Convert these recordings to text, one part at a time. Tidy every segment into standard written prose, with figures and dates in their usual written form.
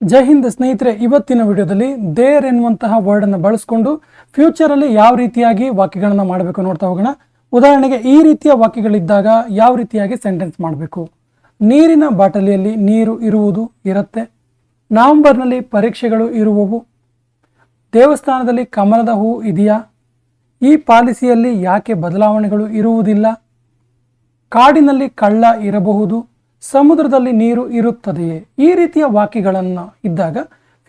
ಜೈ ಹಿಂದ್ ಸ್ನೇಹಿತರೆ, ಇವತ್ತಿನ ವಿಡಿಯೋದಲ್ಲಿ ದೇರ್ ಎನ್ನುವಂತಹ ವರ್ಡ್ ಅನ್ನು ಬಳಸಿಕೊಂಡು ಫ್ಯೂಚರ್ ಅಲ್ಲಿ ಯಾವ ರೀತಿಯಾಗಿ ವಾಕ್ಯಗಳನ್ನು ಮಾಡಬೇಕು ನೋಡ್ತಾ ಹೋಗೋಣ. ಉದಾಹರಣೆಗೆ ಈ ರೀತಿಯ ವಾಕ್ಯಗಳಿದ್ದಾಗ ಯಾವ ರೀತಿಯಾಗಿ ಸೆಂಟೆನ್ಸ್ ಮಾಡಬೇಕು. ನೀರಿನ ಬಾಟಲಿಯಲ್ಲಿ ನೀರು ಇರುವುದು ಇರುತ್ತೆ. ನವೆಂಬರ್ನಲ್ಲಿ ಪರೀಕ್ಷೆಗಳು ಇರುವವು. ದೇವಸ್ಥಾನದಲ್ಲಿ ಕಮಲದ ಹೂ ಇದೆಯಾ? ಈ ಪಾಲಿಸಿಯಲ್ಲಿ ಯಾಕೆ ಬದಲಾವಣೆಗಳು ಇರುವುದಿಲ್ಲ? ಕಾಡಿನಲ್ಲಿ ಕಳ್ಳ ಇರಬಹುದು. ಸಮುದ್ರದಲ್ಲಿ ನೀರು ಇರುತ್ತದೆಯೇ? ಈ ರೀತಿಯ ವಾಕ್ಯಗಳನ್ನು ಇದ್ದಾಗ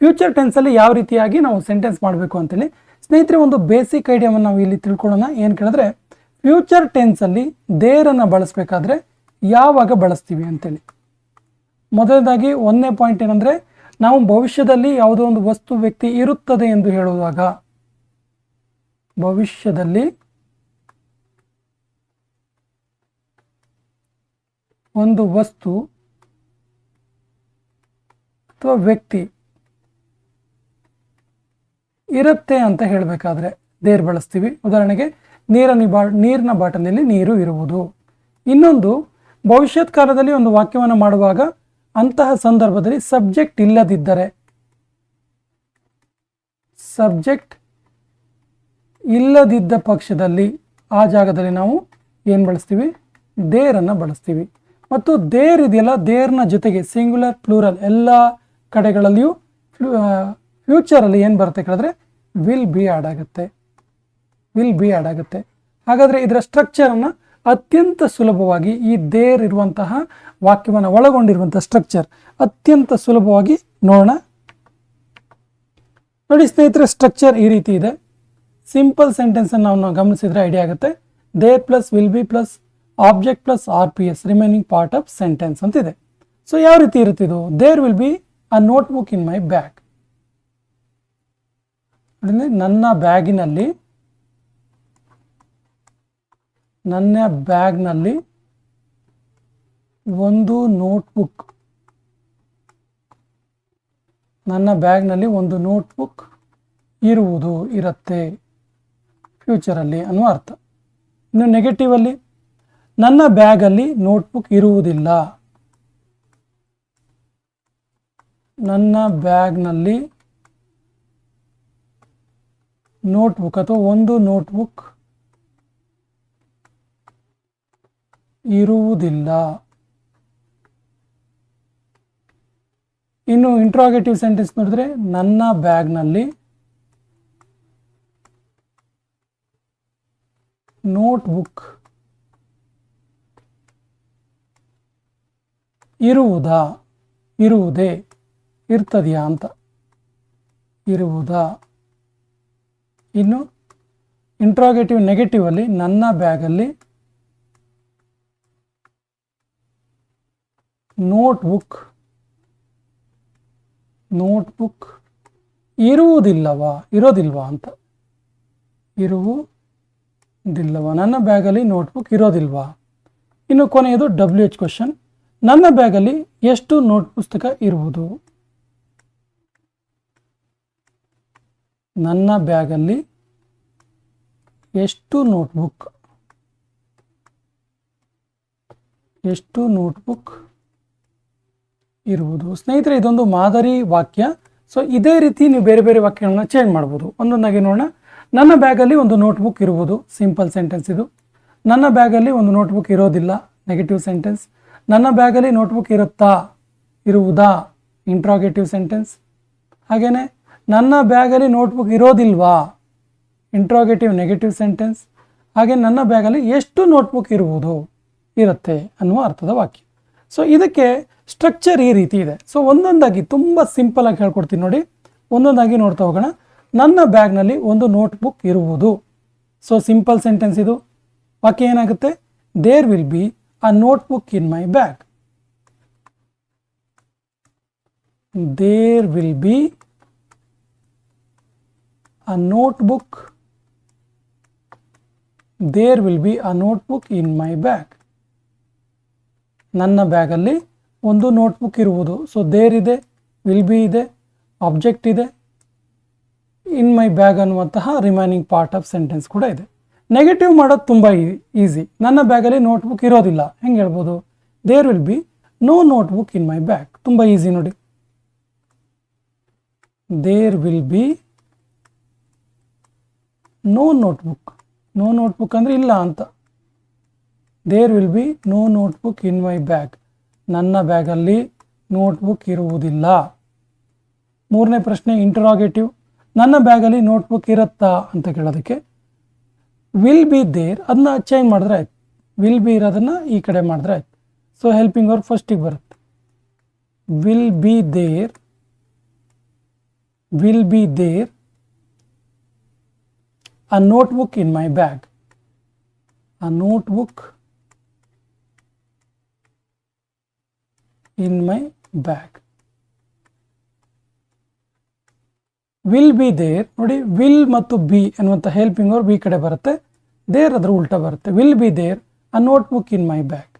ಫ್ಯೂಚರ್ ಟೆನ್ಸಲ್ಲಿ ಯಾವ ರೀತಿಯಾಗಿ ನಾವು ಸೆಂಟೆನ್ಸ್ ಮಾಡಬೇಕು ಅಂತೇಳಿ ಸ್ನೇಹಿತರೆ ಒಂದು ಬೇಸಿಕ್ ಐಡಿಯಾವನ್ನು ನಾವು ಇಲ್ಲಿ ತಿಳ್ಕೊಳ್ಳೋಣ. ಏನು ಕೇಳಿದ್ರೆ, ಫ್ಯೂಚರ್ ಟೆನ್ಸಲ್ಲಿ ದೇರನ್ನು ಬಳಸಬೇಕಾದ್ರೆ ಯಾವಾಗ ಬಳಸ್ತೀವಿ ಅಂತೇಳಿ. ಮೊದಲನೇದಾಗಿ ಒಂದನೇ ಪಾಯಿಂಟ್ ಏನಂದರೆ, ನಾವು ಭವಿಷ್ಯದಲ್ಲಿ ಯಾವುದೋ ಒಂದು ವಸ್ತು ವ್ಯಕ್ತಿ ಇರುತ್ತದೆ ಎಂದು ಹೇಳುವಾಗ, ಭವಿಷ್ಯದಲ್ಲಿ ಒಂದು ವಸ್ತು ಅಥವಾ ವ್ಯಕ್ತಿ ಇರುತ್ತೆ ಅಂತ ಹೇಳಬೇಕಾದ್ರೆ ದೇರ್ ಬಳಸ್ತೀವಿ. ಉದಾಹರಣೆಗೆ ನೀರಿನ ಬಾಟಲಿಯಲ್ಲಿ ನೀರು ಇರುವುದು. ಇನ್ನೊಂದು, ಭವಿಷ್ಯತ್ ಕಾಲದಲ್ಲಿ ಒಂದು ವಾಕ್ಯವನ್ನು ಮಾಡುವಾಗ ಅಂತಹ ಸಂದರ್ಭದಲ್ಲಿ ಸಬ್ಜೆಕ್ಟ್ ಇಲ್ಲದಿದ್ದರೆ, ಸಬ್ಜೆಕ್ಟ್ ಇಲ್ಲದಿದ್ದ ಪಕ್ಷದಲ್ಲಿ ಆ ಜಾಗದಲ್ಲಿ ನಾವು ಏನು ಬಳಸ್ತೀವಿ? ದೇರನ್ನು ಬಳಸ್ತೀವಿ. ಮತ್ತು ದೇರ್ ಇದೆಯಲ್ಲ, ದೇರ್ನ ಜೊತೆಗೆ ಸಿಂಗ್ಯುಲರ್ ಪ್ಲೂರಲ್ ಎಲ್ಲ ಕಡೆಗಳಲ್ಲಿಯೂ ಫ್ಯೂಚರಲ್ಲಿ ಏನು ಬರುತ್ತೆ ಕೇಳಿದ್ರೆ ವಿಲ್ ಬಿ ಆ್ಯಡ್ ಆಗುತ್ತೆ. ವಿಲ್ ಬಿ ಆ್ಯಡ್ ಆಗುತ್ತೆ. ಹಾಗಾದರೆ ಇದರ ಸ್ಟ್ರಕ್ಚರನ್ನು ಅತ್ಯಂತ ಸುಲಭವಾಗಿ, ಈ ದೇರ್ ಇರುವಂತಹ ವಾಕ್ಯವನ್ನು ಒಳಗೊಂಡಿರುವಂಥ ಸ್ಟ್ರಕ್ಚರ್ ಅತ್ಯಂತ ಸುಲಭವಾಗಿ ನೋಡೋಣ. ನೋಡಿ ಸ್ನೇಹಿತರೆ, ಸ್ಟ್ರಕ್ಚರ್ ಈ ರೀತಿ ಇದೆ. ಸಿಂಪಲ್ ಸೆಂಟೆನ್ಸನ್ನು ನಾವು ಗಮನಿಸಿದ್ರೆ ಐಡಿಯಾ ಆಗುತ್ತೆ. There plus will be plus object plus RPS remaining part of sentence ಅಂತಿದೆ. ಸೊ ಯಾವ ರೀತಿ ಇರುತ್ತೆ ಇದು? There will be a notebook in my bag. ನನ್ನ ಬ್ಯಾಗ್ನಲ್ಲಿ ಒಂದು ನೋಟ್ಬುಕ್, ನನ್ನ ಬ್ಯಾಗ್ನಲ್ಲಿ ಒಂದು ನೋಟ್ಬುಕ್ ಇರುವುದು ಇರುತ್ತೆ ಫ್ಯೂಚರಲ್ಲಿ ಅನ್ನುವ ಅರ್ಥ. ಇನ್ನು ನೆಗೆಟಿವ್ ಅಲ್ಲಿ, ನನ್ನ ಬ್ಯಾಗಲ್ಲಿ ನೋಟ್ಬುಕ್ ಇರುವುದಿಲ್ಲ. ನನ್ನ ಬ್ಯಾಗ್ನಲ್ಲಿ ನೋಟ್ಬುಕ್ ಅಥವಾ ಒಂದು ನೋಟ್ಬುಕ್ ಇರುವುದಿಲ್ಲ. ಇನ್ನು ಇಂಟ್ರಾಗೇಟಿವ್ ಸೆಂಟೆನ್ಸ್ ನೋಡಿದ್ರೆ, ನನ್ನ ಬ್ಯಾಗ್ನಲ್ಲಿ ನೋಟ್ಬುಕ್ ಇರುವುದಾ, ಇರುವುದೇ, ಇರ್ತದೆಯಾ ಅಂತ, ಇರುವುದಾ. ಇನ್ನು ಇಂಟ್ರಾಗೇಟಿವ್ ನೆಗೆಟಿವ್ ಅಲ್ಲಿ, ನನ್ನ ಬ್ಯಾಗಲ್ಲಿ ನೋಟ್ಬುಕ್ ಇರುವುದಿಲ್ಲವಾ, ಇರೋದಿಲ್ವಾ ಅಂತ, ಇರುವುದಿಲ್ಲವಾ, ನನ್ನ ಬ್ಯಾಗಲ್ಲಿ ನೋಟ್ಬುಕ್ ಇರೋದಿಲ್ವಾ. ಇನ್ನು ಕೊನೆಯದು WH ಕ್ವಶನ್, ನನ್ನ ಬ್ಯಾಗಲ್ಲಿ ಎಷ್ಟು ನೋಟ್ ಪುಸ್ತಕ ಇರುವುದು? ನನ್ನ ಬ್ಯಾಗಲ್ಲಿ ಎಷ್ಟು ನೋಟ್ಬುಕ್ ಇರುವುದು. ಸ್ನೇಹಿತರೆ, ಇದೊಂದು ಮಾದರಿ ವಾಕ್ಯ. ಸೊ ಇದೇ ರೀತಿ ನೀವು ಬೇರೆ ಬೇರೆ ವಾಕ್ಯಗಳನ್ನ ಚೇಂಜ್ ಮಾಡ್ಬೋದು. ಒಂದೊಂದಾಗಿ ನೋಡೋಣ. ನನ್ನ ಬ್ಯಾಗಲ್ಲಿ ಒಂದು ನೋಟ್ಬುಕ್ ಇರುವುದು, ಸಿಂಪಲ್ ಸೆಂಟೆನ್ಸ್ ಇದು. ನನ್ನ ಬ್ಯಾಗಲ್ಲಿ ಒಂದು ನೋಟ್ಬುಕ್ ಇರೋದಿಲ್ಲ, ನೆಗೆಟಿವ್ ಸೆಂಟೆನ್ಸ್. ನನ್ನ ಬ್ಯಾಗಲ್ಲಿ ನೋಟ್ಬುಕ್ ಇರುತ್ತಾ, ಇರುವುದಾ, ಇಂಟ್ರಾಗೇಟಿವ್ ಸೆಂಟೆನ್ಸ್. ಹಾಗೆಯೇ ನನ್ನ ಬ್ಯಾಗಲ್ಲಿ ನೋಟ್ಬುಕ್ ಇರೋದಿಲ್ವಾ, ಇಂಟ್ರಾಗೇಟಿವ್ ನೆಗೆಟಿವ್ ಸೆಂಟೆನ್ಸ್. ಹಾಗೆ ನನ್ನ ಬ್ಯಾಗಲ್ಲಿ ಎಷ್ಟು ನೋಟ್ಬುಕ್ ಇರುತ್ತೆ ಅನ್ನುವ ಅರ್ಥದ ವಾಕ್ಯ. ಸೊ ಇದಕ್ಕೆ ಸ್ಟ್ರಕ್ಚರ್ ಈ ರೀತಿ ಇದೆ. ಸೊ ಒಂದೊಂದಾಗಿ ತುಂಬ ಸಿಂಪಲ್ ಆಗಿ ಹೇಳ್ಕೊಡ್ತೀನಿ ನೋಡಿ. ಒಂದೊಂದಾಗಿ ನೋಡ್ತಾ ಹೋಗೋಣ. ನನ್ನ ಬ್ಯಾಗ್ನಲ್ಲಿ ಒಂದು ನೋಟ್ಬುಕ್ ಇರುವುದು. ಸೊ ಸಿಂಪಲ್ ಸೆಂಟೆನ್ಸ್ ಇದು. ವಾಕ್ಯ ಏನಾಗುತ್ತೆ? There will be a notebook in my bag. There will be a notebook. There will be a notebook in my bag. ನನ್ನ ಬ್ಯಾಗಲ್ಲಿ ಒಂದು ನೋಟ್ಬುಕ್ ಇರುವುದು. ಸೊ ದೇರ್ ಇದೆ, ವಿಲ್ ಬಿ ಇದೆ, ಆಬ್ಜೆಕ್ಟ್ ಇದೆ, ಇನ್ ಮೈ ಬ್ಯಾಗ್ ಅನ್ನುವಂತಹ ರಿಮೈನಿಂಗ್ ಪಾರ್ಟ್ ಆಫ್ ಸೆಂಟೆನ್ಸ್ ಕೂಡ ಇದೆ. ನೆಗೆಟಿವ್ ಮಾಡೋದು ತುಂಬ ಈಸಿ. ನನ್ನ ಬ್ಯಾಗಲ್ಲಿ ನೋಟ್ಬುಕ್ ಇರೋದಿಲ್ಲ, ಹೆಂಗೆ ಹೇಳ್ಬೋದು? There will be no notebook in my bag. ತುಂಬ ಈಸಿ ನೋಡಿ. There will be no notebook. No notebook ಅಂದರೆ ಇಲ್ಲ ಅಂತ. There will be no notebook in my bag. ನನ್ನ ಬ್ಯಾಗಲ್ಲಿ ನೋಟ್ಬುಕ್ ಇರುವುದಿಲ್ಲ. ಮೂರನೇ ಪ್ರಶ್ನೆ ಇಂಟರಾಗೇಟಿವ್. ನನ್ನ ಬ್ಯಾಗಲ್ಲಿ ನೋಟ್ಬುಕ್ ಇರುತ್ತಾ ಅಂತ ಕೇಳೋದಕ್ಕೆ ವಿಲ್ ಬಿ ದೇರ್ ಅದನ್ನ ಚೇಂಜ್ ಮಾಡಿದ್ರೆ ಆಯ್ತು. ವಿಲ್ ಬಿ ಇರೋದನ್ನು ಈ ಕಡೆ ಮಾಡಿದ್ರೆ ಆಯ್ತು. ಸೊ ಹೆಲ್ಪಿಂಗ್ ವರ್ಬ್ ಫಸ್ಟಿಗೆ ಬರುತ್ತೆ. Will be there, will be there a notebook in my bag. A notebook in my bag. Will be there ನೋಡಿ, ವಿಲ್ ಮತ್ತು ಬಿ ಅನ್ನುವಂಥ ಹೆಲ್ಪಿಂಗ್ ವರ್ಬ್ ಈ ಕಡೆ ಬರುತ್ತೆ, ದೇರ್ ಅದರ ಉಲ್ಟಾ ಬರುತ್ತೆ. Will be there a notebook in my bag.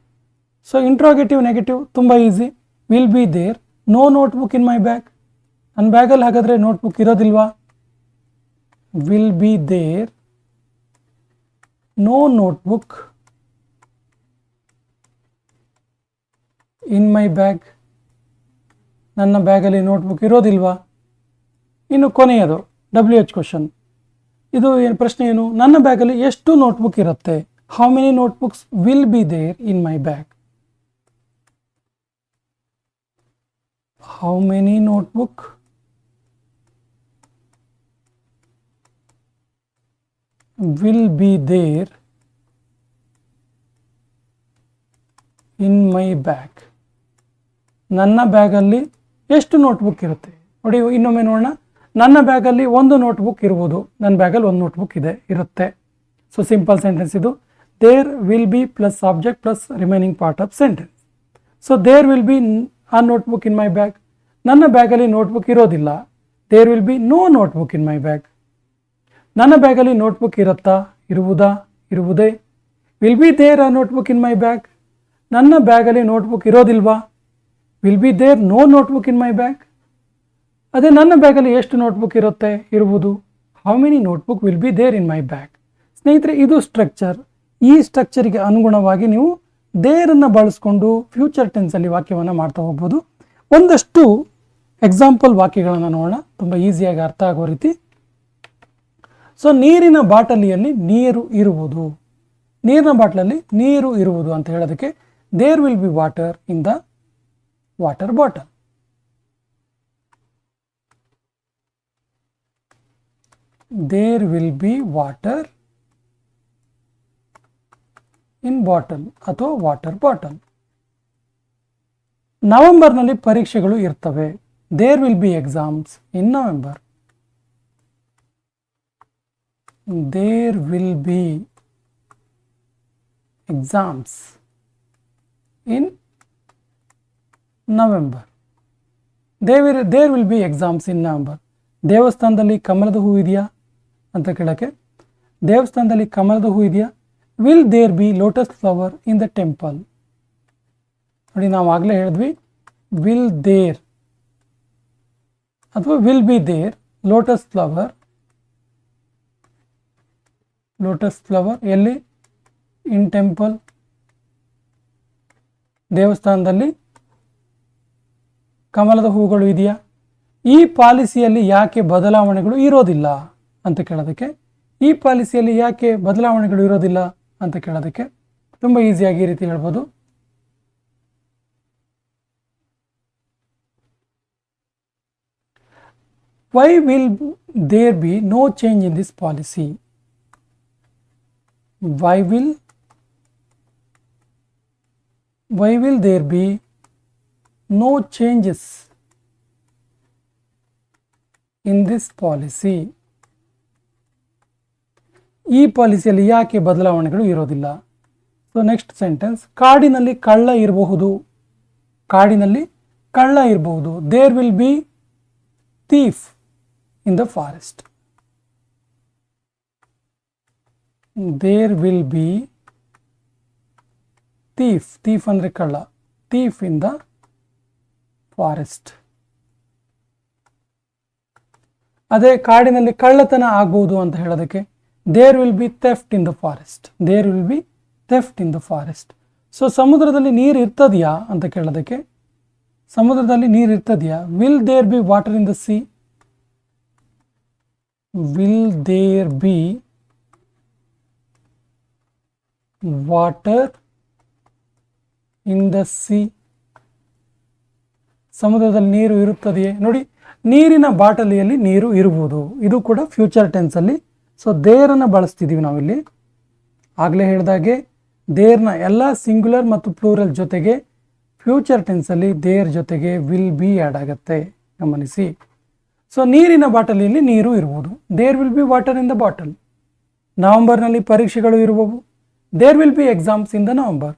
So interrogative negative ತುಂಬ easy. Will be there no notebook in my bag. ನನ್ನ ಬ್ಯಾಗಲ್ಲಿ ಹಾಗಾದರೆ ನೋಟ್ಬುಕ್ ಇರೋದಿಲ್ವಾ? Will be there no notebook in my bag. ನನ್ನ ಬ್ಯಾಗಲ್ಲಿ ನೋಟ್ಬುಕ್ ಇರೋದಿಲ್ವಾ? ಇನ್ನು ಕೊನೆಯದು WH ಕ್ವಶನ್. ಇದು ಏನು ಪ್ರಶ್ನೆ ಏನು? ನನ್ನ ಬ್ಯಾಗಲ್ಲಿ ಎಷ್ಟು ನೋಟ್ಬುಕ್ ಇರುತ್ತೆ? How many notebooks will be there in my bag? How many notebook will be there in my bag. ನನ್ನ ಬ್ಯಾಗಲ್ಲಿ ಎಷ್ಟು ನೋಟ್ಬುಕ್ ಇರುತ್ತೆ? ನೋಡಿ ಇನ್ನೊಮ್ಮೆ ನೋಡೋಣ. ನನ್ನ ಬ್ಯಾಗಲ್ಲಿ ಒಂದು ನೋಟ್ಬುಕ್ ಇರುವುದು. ನನ್ನ ಬ್ಯಾಗಲ್ಲಿ ಒಂದು ನೋಟ್ಬುಕ್ ಇರುತ್ತೆ. ಸೊ ಸಿಂಪಲ್ ಸೆಂಟೆನ್ಸ್ ಇದು. There will be plus object plus remaining part of sentence. So there will be a notebook in my bag. ನನ್ನ ಬ್ಯಾಗಲ್ಲಿ ನೋಟ್ಬುಕ್ ಇರೋದಿಲ್ಲ. There will be no notebook in my bag. ನನ್ನ ಬ್ಯಾಗಲ್ಲಿ notebook ಇರುತ್ತಾ? ಇರುವುದಾ? ಇರುವುದೇ? Will be there a notebook in my bag. ನನ್ನ ಬ್ಯಾಗಲ್ಲಿ ನೋಟ್ಬುಕ್ ಇರೋದಿಲ್ವಾ? Will be there no notebook in my bag. ಅದೇ ನನ್ನ ಬ್ಯಾಗಲ್ಲಿ ಎಷ್ಟು ನೋಟ್ಬುಕ್ ಇರುತ್ತೆ? ಇರುವುದು. How many notebook will be there in my bag. ಸ್ನೇಹಿತರೆ, ಇದು ಸ್ಟ್ರಕ್ಚರ್. ಈ ಸ್ಟ್ರಕ್ಚರಿಗೆ ಅನುಗುಣವಾಗಿ ನೀವು ದೇರನ್ನು ಬಳಸ್ಕೊಂಡು ಫ್ಯೂಚರ್ ಟೆನ್ಸಲ್ಲಿ ವಾಕ್ಯವನ್ನು ಮಾಡ್ತಾ ಹೋಗ್ಬೋದು. ಒಂದಷ್ಟು ಎಕ್ಸಾಂಪಲ್ ವಾಕ್ಯಗಳನ್ನು ನೋಡೋಣ, ತುಂಬ ಈಸಿಯಾಗಿ ಅರ್ಥ ಆಗೋ ರೀತಿ. ಸೊ ನೀರಿನ ಬಾಟಲಿಯಲ್ಲಿ ನೀರು ಇರುವುದು. ನೀರಿನ ಬಾಟಲಲ್ಲಿ ನೀರು ಇರುವುದು ಅಂತ ಹೇಳೋದಕ್ಕೆ there will be water in the water bottle. There will be water in bottle ಅಥವಾ ವಾಟರ್ ಬಾಟಲ್. ನವೆಂಬರ್ನಲ್ಲಿ ಪರೀಕ್ಷೆಗಳು ಇರ್ತವೆ. There will be exams in November. There will be exams in November. There will be exams in November. ದೇವಸ್ಥಾನದಲ್ಲಿ ಕಮಲದ ಹೂ ಇದೆಯಾ ಅಂತ ಕೇಳಕ್ಕೆ ದೇವಸ್ಥಾನದಲ್ಲಿ ಕಮಲದ ಹೂ ಇದೆಯಾ? Will there be lotus flower in the temple. ನೋಡಿ, ನಾವು ಆಗಲೇ ಹೇಳಿದ್ವಿ ವಿಲ್ ದೇರ್ ಅಥವಾ will be there lotus flower. Lotus flower ಎಲ್ಲಿ? In temple. ದೇವಸ್ಥಾನದಲ್ಲಿ ಕಮಲದ ಹೂಗಳು ಇದೆಯಾ? ಈ ಪಾಲಿಸಿಯಲ್ಲಿ ಯಾಕೆ ಬದಲಾವಣೆಗಳು ಇರೋದಿಲ್ಲ ಅಂತ ಕೇಳೋದಕ್ಕೆ ಈ ಪಾಲಿಸಿಯಲ್ಲಿ ಯಾಕೆ ಬದಲಾವಣೆಗಳು ಇರೋದಿಲ್ಲ ಅಂತ ಕೇಳೋದಕ್ಕೆ ತುಂಬ ಈಸಿಯಾಗಿ ಈ ರೀತಿ ಹೇಳ್ಬೋದು. Why will there be no change in this policy? Why will there be no changes in this policy? ಈ ಪಾಲಿಸಿಯಲ್ಲಿ ಯಾಕೆ ಬದಲಾವಣೆಗಳು ಇರೋದಿಲ್ಲ? ಸೊ ನೆಕ್ಸ್ಟ್ ಸೆಂಟೆನ್ಸ್, ಕಾಡಿನಲ್ಲಿ ಕಳ್ಳ ಇರಬಹುದು. ಕಾಡಿನಲ್ಲಿ ಕಳ್ಳ ಇರಬಹುದು. There will be thief in the forest. There will be thief. Thief ಅಂದರೆ ಕಳ್ಳ. Thief in the forest. ಅದೇ ಕಾಡಿನಲ್ಲಿ ಕಳ್ಳತನ ಆಗ್ಬೋದು ಅಂತ ಹೇಳೋದಕ್ಕೆ there will be theft in the forest. There will be theft in the forest. So ಸಮುದ್ರದಲ್ಲಿ ನೀರು ಇರ್ತದೆಯಾ ಅಂತ ಕೇಳೋದಕ್ಕೆ ಸಮುದ್ರದಲ್ಲಿ ನೀರು ಇರ್ತದೆಯಾ? Will there be water in the sea? Will there be water in the sea. ಸಮುದ್ರದಲ್ಲಿ ನೀರು ಇರುತ್ತದೆಯೇ? ನೋಡಿ, ನೀರಿನ ಬಾಟಲಿಯಲ್ಲಿ ನೀರು ಇರುವುದು, ಇದು ಕೂಡ ಫ್ಯೂಚರ್ ಟೆನ್ಸಲ್ಲಿ. ಸೊ ದೇರನ್ನು ಬಳಸ್ತಿದ್ದೀವಿ ನಾವಿಲ್ಲಿ. ಆಗಲೇ ಹೇಳಿದಾಗೆ ದೇರ್ನ ಎಲ್ಲ ಸಿಂಗ್ಯುಲರ್ ಮತ್ತು ಪ್ಲೂರಲ್ ಜೊತೆಗೆ ಫ್ಯೂಚರ್ ಟೆನ್ಸಲ್ಲಿ ದೇರ್ ಜೊತೆಗೆ ವಿಲ್ ಬಿ ಆ್ಯಡ್ ಆಗುತ್ತೆ, ಗಮನಿಸಿ. ಸೊ ನೀರಿನ ಬಾಟಲಿಯಲ್ಲಿ ನೀರು ಇರುವುದು, there will be water in the bottle. ನವೆಂಬರ್ನಲ್ಲಿ ಪರೀಕ್ಷೆಗಳು ಇರುವವು, there will be exams in the November.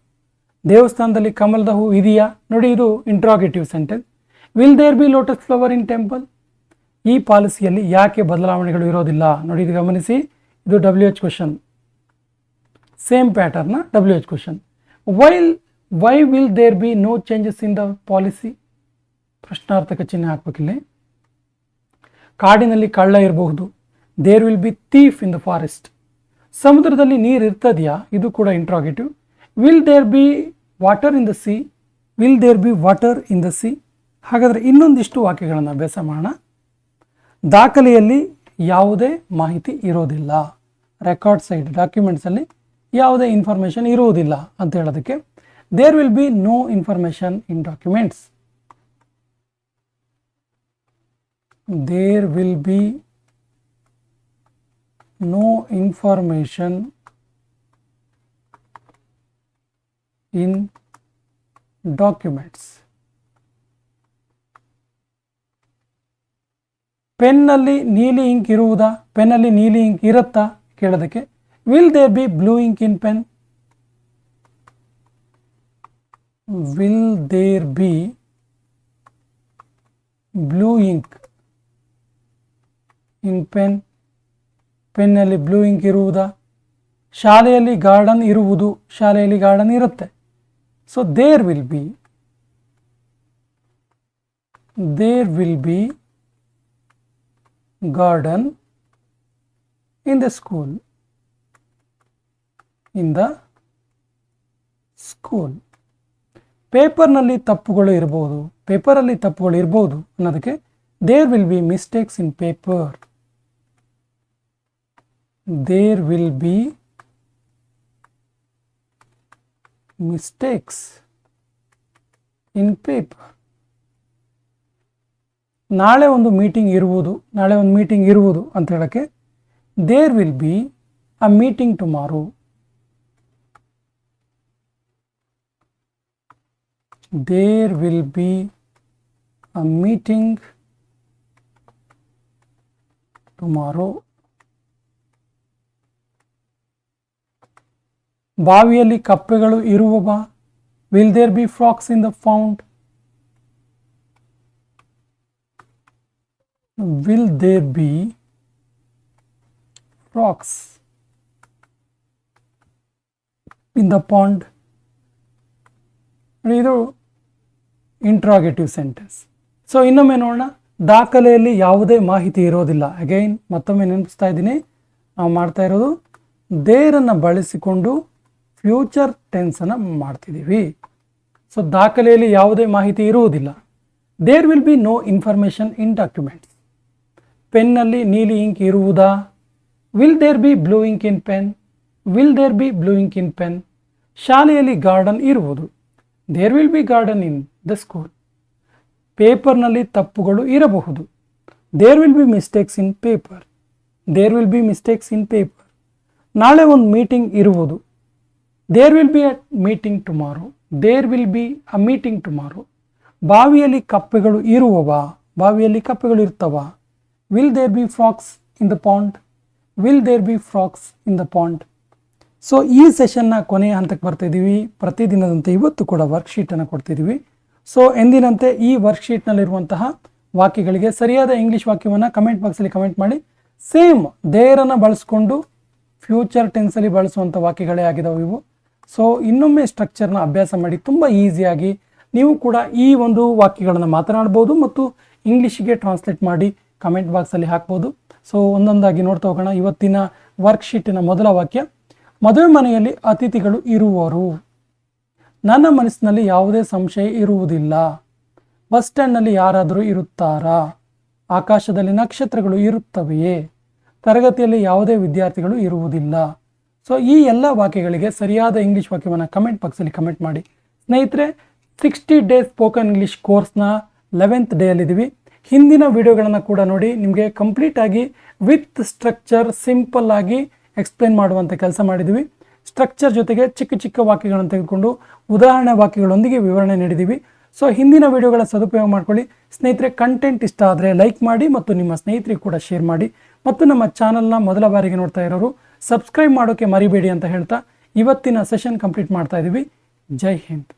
ದೇವಸ್ಥಾನದಲ್ಲಿ ಕಮಲದ ಹೂ ಇದೆಯಾ? ನೋಡಿ, ಇದು interrogative sentence. Will there be lotus flower in temple. ಈ ಪಾಲಿಸಿಯಲ್ಲಿ ಯಾಕೆ ಬದಲಾವಣೆಗಳು ಇರೋದಿಲ್ಲ? ನೋಡಿ, ಇದು ಗಮನಿಸಿ, ಇದು WH question, same pattern WH question. Why will there be no changes in the policy? ಪ್ರಶ್ನಾರ್ಥಕ ಚಿಹ್ನೆ ಹಾಕ್ಬೇಕಿಲ್ಲಿ. ಕಾಡಿನಲ್ಲಿ ಕಳ್ಳ ಇರಬಹುದು, there will be thief in the forest. ಸಮುದ್ರದಲ್ಲಿ ನೀರು ಇರ್ತದೆಯಾ? ಇದು ಕೂಡ interrogative. Will there be water in the sea? Will there be water in the sea? ಹಾಗಾದರೆ ಇನ್ನೊಂದಿಷ್ಟು ವಾಕ್ಯಗಳನ್ನು ಅಭ್ಯಾಸ ಮಾಡೋಣ. ದಾಖಲೆಯಲ್ಲಿ ಯಾವುದೇ ಮಾಹಿತಿ ಇರೋದಿಲ್ಲ, ರೆಕಾರ್ಡ್ ಸೈಡ್ ಡಾಕ್ಯುಮೆಂಟ್ಸಲ್ಲಿ ಯಾವುದೇ ಇನ್ಫಾರ್ಮೇಷನ್ ಇರುವುದಿಲ್ಲ ಅಂತ ಹೇಳೋದಕ್ಕೆ there will be no information in documents. There will be no information in documents. ಪೆನ್ನಲ್ಲಿ ನೀಲಿ ಇಂಕ್ ಇರುವುದಾ? ಪೆನ್ನಲ್ಲಿ ನೀಲಿ ಇಂಕ್ ಇರುತ್ತಾ ಕೇಳೋದಕ್ಕೆ will there be blue ink in pen? Will there be blue ink in pen? ಪೆನ್ನಲ್ಲಿ ಬ್ಲೂ ಇಂಕ್ ಇರುವುದಾ? ಶಾಲೆಯಲ್ಲಿ ಗಾರ್ಡನ್ ಇರುವುದು, ಶಾಲೆಯಲ್ಲಿ ಗಾರ್ಡನ್ ಇರುತ್ತೆ. So there will be garden in the school. ಪೇಪರ್ನಲ್ಲಿ ತಪ್ಪುಗಳು ಇರಬಹುದು, ಪೇಪರಲ್ಲಿ ತಪ್ಪುಗಳು ಇರಬಹುದು ಅನ್ನೋದಕ್ಕೆ there will be mistakes in paper. There will be mistakes in paper. ನಾಳೆ ಒಂದು ಮೀಟಿಂಗ್ ಇರುವುದು ಅಂತ ಹೇಳೋಕ್ಕೆ there will be a meeting tomorrow. There will be a meeting tomorrow. ಬಾವಿಯಲ್ಲಿ ಕಪ್ಪೆಗಳು ಇರುವವಾ? Will there be frogs in the pond? Will there be frogs in the pond? ಇದು interrogative sentence. So ಇನ್ನೊಮ್ಮೆ ನೋಡೋಣ. ದಾಖಲೆಯಲ್ಲಿ ಯಾವುದೇ ಮಾಹಿತಿ ಇರೋದಿಲ್ಲ. ಅಗೈನ್ ಮತ್ತೊಮ್ಮೆ ನೆನಪಿಸ್ತಾ ಇದ್ದೀನಿ, ನಾವು ಮಾಡ್ತಾ ಇರೋದು ದೇರನ್ನು ಬಳಸಿಕೊಂಡು ಫ್ಯೂಚರ್ ಟೆನ್ಸನ್ನು ಮಾಡ್ತಿದ್ದೀವಿ. ಸೊ ದಾಖಲೆಯಲ್ಲಿ ಯಾವುದೇ ಮಾಹಿತಿ ಇರುವುದಿಲ್ಲ. There will be no information in documents. ಪೆನ್ನಲ್ಲಿ ನೀಲಿ ಇಂಕ್ ಇರುವುದಾ? Will there be blue ink in pen? Will there be blue ink in pen? ಶಾಲೆಯಲ್ಲಿ ಗಾರ್ಡನ್ ಇರುವುದು, there will be garden in the school. ಪೇಪರ್ನಲ್ಲಿ ತಪ್ಪುಗಳು ಇರಬಹುದು, there will be mistakes in paper. There will be mistakes in paper. ನಾಳೆ ಒಂದು meeting ಇರುವುದು, there will be a meeting tomorrow. There will be a meeting tomorrow. ಬಾವಿಯಲ್ಲಿ ಕಪ್ಪೆಗಳು ಇರುವವಾ? ಬಾವಿಯಲ್ಲಿ ಕಪ್ಪೆಗಳು ಇರ್ತವಾ? Will there be frogs in the pond? Will there be frogs in the pond? So ಈ ಸೆಷನ್ನ ಕೊನೆಯ ಹಂತಕ್ಕೆ ಬರ್ತಾಯಿದ್ದೀವಿ. ಪ್ರತಿದಿನದಂತೆ ಇವತ್ತು ಕೂಡ ವರ್ಕ್ಶೀಟನ್ನು ಕೊಡ್ತಿದ್ದೀವಿ. ಸೊ ಎಂದಿನಂತೆ ಈ ವರ್ಕ್ಶೀಟ್ನಲ್ಲಿರುವಂತಹ ವಾಕ್ಯಗಳಿಗೆ ಸರಿಯಾದ ಇಂಗ್ಲೀಷ್ ವಾಕ್ಯವನ್ನು ಕಮೆಂಟ್ ಬಾಕ್ಸಲ್ಲಿ ಕಮೆಂಟ್ ಮಾಡಿ. ಸೇಮ್ ದೇರನ್ನು ಬಳಸ್ಕೊಂಡು ಫ್ಯೂಚರ್ ಟೆನ್ಸಲ್ಲಿ ಬಳಸುವಂಥ ವಾಕ್ಯಗಳೇ ಆಗಿದಾವೆ ಇವು. ಸೊ ಇನ್ನೊಮ್ಮೆ ಸ್ಟ್ರಕ್ಚರ್ನ ಅಭ್ಯಾಸ ಮಾಡಿ, ತುಂಬ ಈಸಿಯಾಗಿ ನೀವು ಕೂಡ ಈ ಒಂದು ವಾಕ್ಯಗಳನ್ನು ಮಾತನಾಡ್ಬೋದು ಮತ್ತು ಇಂಗ್ಲೀಷಿಗೆ ಟ್ರಾನ್ಸ್ಲೇಟ್ ಮಾಡಿ ಕಮೆಂಟ್ ಬಾಕ್ಸಲ್ಲಿ ಹಾಕ್ಬೋದು. ಸೊ ಒಂದೊಂದಾಗಿ ನೋಡ್ತಾ ಹೋಗೋಣ. ಇವತ್ತಿನ ವರ್ಕ್ಶೀಟಿನ ಮೊದಲ ವಾಕ್ಯ, ಮದುವೆ ಮನೆಯಲ್ಲಿ ಅತಿಥಿಗಳು ಇರುವರು. ನನ್ನ ಮನಸ್ಸಿನಲ್ಲಿ ಯಾವುದೇ ಸಂಶಯ ಇರುವುದಿಲ್ಲ. ಬಸ್ ಸ್ಟ್ಯಾಂಡ್ನಲ್ಲಿ ಯಾರಾದರೂ ಇರುತ್ತಾರಾ? ಆಕಾಶದಲ್ಲಿ ನಕ್ಷತ್ರಗಳು ಇರುತ್ತವೆಯೇ? ತರಗತಿಯಲ್ಲಿ ಯಾವುದೇ ವಿದ್ಯಾರ್ಥಿಗಳು ಇರುವುದಿಲ್ಲ. ಸೊ ಈ ಎಲ್ಲ ವಾಕ್ಯಗಳಿಗೆ ಸರಿಯಾದ ಇಂಗ್ಲೀಷ್ ವಾಕ್ಯವನ್ನು ಕಮೆಂಟ್ ಬಾಕ್ಸಲ್ಲಿ ಕಮೆಂಟ್ ಮಾಡಿ. ಸ್ನೇಹಿತರೆ, 60 ಡೇಸ್ ಸ್ಪೋಕನ್ ಇಂಗ್ಲೀಷ್ ಕೋರ್ಸ್ನ 11th ಡೇಯಲ್ಲಿದ್ದೀವಿ. ಹಿಂದಿನ ವಿಡಿಯೋಗಳನ್ನು ಕೂಡ ನೋಡಿ, ನಿಮಗೆ ಕಂಪ್ಲೀಟಾಗಿ ವಿತ್ ಸ್ಟ್ರಕ್ಚರ್ ಸಿಂಪಲ್ ಆಗಿ ಎಕ್ಸ್ಪ್ಲೇನ್ ಮಾಡುವಂಥ ಕೆಲಸ ಮಾಡಿದ್ದೀವಿ. ಸ್ಟ್ರಕ್ಚರ್ ಜೊತೆಗೆ ಚಿಕ್ಕ ಚಿಕ್ಕ ವಾಕ್ಯಗಳನ್ನು ತೆಗೆದುಕೊಂಡು ಉದಾಹರಣೆ ವಾಕ್ಯಗಳೊಂದಿಗೆ ವಿವರಣೆ ನೀಡಿದ್ದೀವಿ. ಸೊ ಹಿಂದಿನ ವಿಡಿಯೋಗಳ ಸದುಪಯೋಗ ಮಾಡ್ಕೊಳ್ಳಿ. ಸ್ನೇಹಿತರೆ, ಕಂಟೆಂಟ್ ಇಷ್ಟ ಆದರೆ ಲೈಕ್ ಮಾಡಿ ಮತ್ತು ನಿಮ್ಮ ಸ್ನೇಹಿತರಿಗೆ ಕೂಡ ಶೇರ್ ಮಾಡಿ. ಮತ್ತು ನಮ್ಮ ಚಾನಲ್ನ ಮೊದಲ ಬಾರಿಗೆ ನೋಡ್ತಾ ಇರೋರು ಸಬ್ಸ್ಕ್ರೈಬ್ ಮಾಡೋಕ್ಕೆ ಮರಿಬೇಡಿ ಅಂತ ಹೇಳ್ತಾ ಇವತ್ತಿನ ಸೆಷನ್ ಕಂಪ್ಲೀಟ್ ಮಾಡ್ತಾ ಇದ್ದೀವಿ. ಜೈ ಹಿಂದ್.